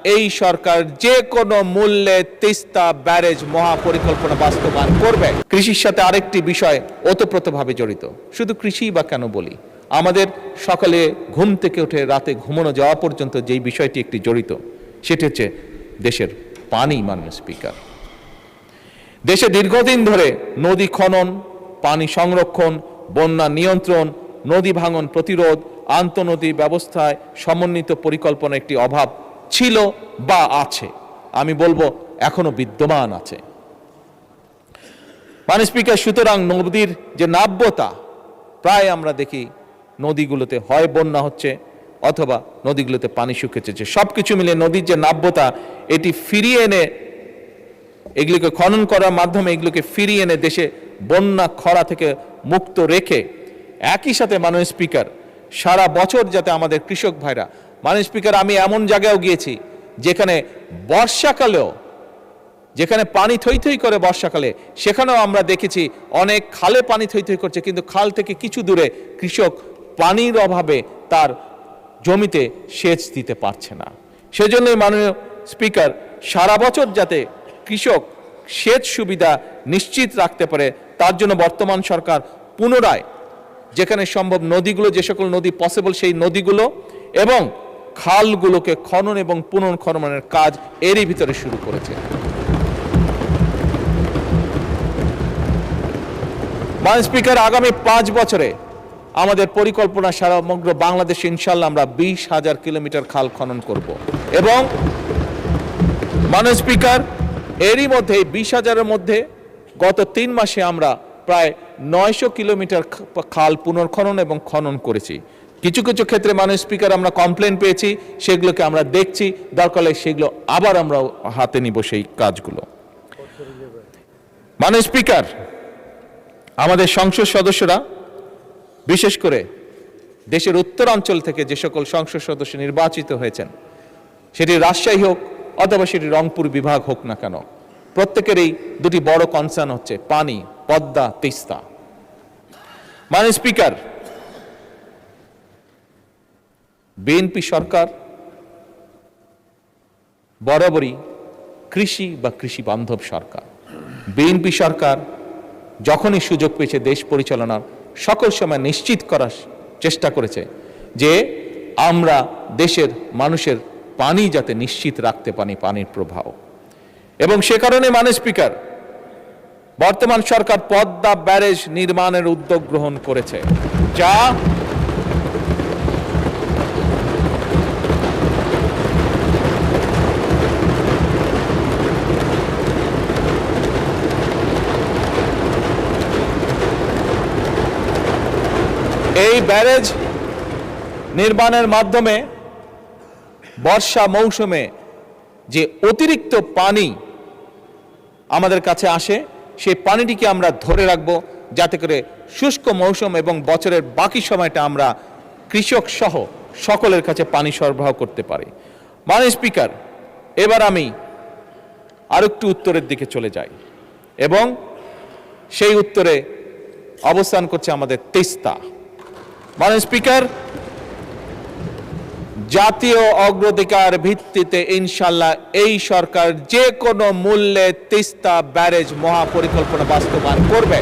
এই সরকার যে কোনো মূল্যে তিস্তা ব্যারেজ মহাপরিকল্পনা বাস্তবায়ন করবে। কৃষির সাথে আরেকটি বিষয় ওতপ্রোতভাবে জড়িত। শুধু কৃষি বা কেন বলি, আমাদের সকালে ঘুম থেকে উঠে রাতে ঘুমানো যাওয়া পর্যন্ত যেই বিষয়টি একটি জড়িত, সেটি হচ্ছে দেশের পানি। মাননীয় স্পিকার, দেশে দীর্ঘদিন ধরে নদী খনন, পানি সংরক্ষণ, বন্যা নিয়ন্ত্রণ, নদী ভাঙন প্রতিরোধ, আন্তঃনদী ব্যবস্থায় সমন্বিত পরিকল্পনা একটি অভাব ছিল বা আছে, আমি বলবো এখনো বিদ্যমান আছে। মাননীয় স্পিকার, সুতরাং নদীর যে নাব্যতা, প্রায় আমরা দেখি নদীগুলোতে হয় বন্যা হচ্ছে অথবা নদীগুলোতে পানি শুকিয়েছে। সবকিছু মিলে নদীর যে নাব্যতা, এটি ফিরিয়ে এনে, এগুলিকে খনন করার মাধ্যমে এগুলোকে ফিরিয়ে এনে দেশে বন্যা খরা থেকে মুক্ত রেখে, একই সাথে মাননীয় স্পিকার, সারা বছর যাতে আমাদের কৃষক ভাইরা, মাননীয় স্পিকার, আমি এমন জায়গায়ও গিয়েছি যেখানে বর্ষাকালেও, যেখানে পানি থই থই করে বর্ষাকালে, সেখানেও আমরা দেখেছি অনেক খালে পানি থই থই করছে, কিন্তু খাল থেকে কিছু দূরে কৃষক পানির অভাবে তার জমিতে সেচ দিতে পারছে না। সেজন্যই মাননীয় স্পিকার, সারা বছর যাতে কৃষক সেচ সুবিধা নিশ্চিত রাখতে পারে, তার জন্য বর্তমান সরকার পুনরায় যেখানে সম্ভব নদীগুলো, যে সকল নদী পসিবল সেই নদীগুলো এবং খালগুলোকে খনন এবং পুনর্খননের কাজ এরই ভিতরে শুরু করেছে। মাননীয় স্পিকার, আগামী 5 বছরে আমাদের পরিকল্পনা সমগ্র বাংলাদেশে ইনশাল্লাহ আমরা 20,000 কিলোমিটার খাল খনন করব এবং মাননীয় স্পিকার, এরই মধ্যে 20,000-এর মধ্যে গত 3 মাসে আমরা প্রায় 900 কিলোমিটার খাল পুনর্খনন এবং খনন করেছি। কিছু কিছু ক্ষেত্রে মাননীয় স্পিকার আমরা কমপ্লেন পেয়েছি, সেগুলোকে আমরা দেখছি, দরকার হলে সেগুলো আবার আমরা হাতে নিব সেই কাজগুলো। মাননীয় স্পিকার, আমাদের সংসদ সদস্যরা, বিশেষ করে দেশের উত্তরাঞ্চল থেকে যে সকল সংসদ সদস্য নির্বাচিত হয়েছেন, সেটি রাজশাহী হোক অথবা সেটি রংপুর বিভাগ হোক না কেন, প্রত্যেকেরই দুটি বড় কনসার্ন হচ্ছে পানি, পদ্মা, তিস্তা। মাননীয় স্পিকার, বিএনপি সরকার বরাবরই কৃষি বা কৃষি বান্ধব সরকার। বিএনপি সরকার যখনই সুযোগ পেয়েছে দেশ পরিচালনার, সকল সময় নিশ্চিত করার চেষ্টা করেছে যে আমরা দেশের মানুষের পানি যাতে নিশ্চিত রাখতে পারি, পানির প্রবাহ। এবং সে কারণে মাননীয় স্পিকার, বর্তমান সরকার পদ্মা ব্যারেজ নির্মাণের উদ্যোগ গ্রহণ করেছে, যা এই ব্যারেজ নির্মাণের মাধ্যমে বর্ষা মৌসুমে যে অতিরিক্ত পানি আমাদের কাছে আসে, সেই পানিটিকে আমরা ধরে রাখবো, যাতে করে শুষ্ক মৌসুম এবং বছরের বাকি সময়টা আমরা কৃষক সহ সকলের কাছে পানি সরবরাহ করতে পারি। মাননীয় স্পিকার, এবার আমি আরেকটু উত্তরের দিকে চলে যাই এবং সেই উত্তরে অবস্থান করছে আমাদের তিস্তা। মাননীয় স্পিকার, জাতীয় অগ্রাধিকার ভিত্তিতে ইনশাল্লাহ এই সরকার যে কোনো মূল্যে তিস্তা ব্যারেজ মহাপরিকল্পনা বাস্তবায়ন করবে।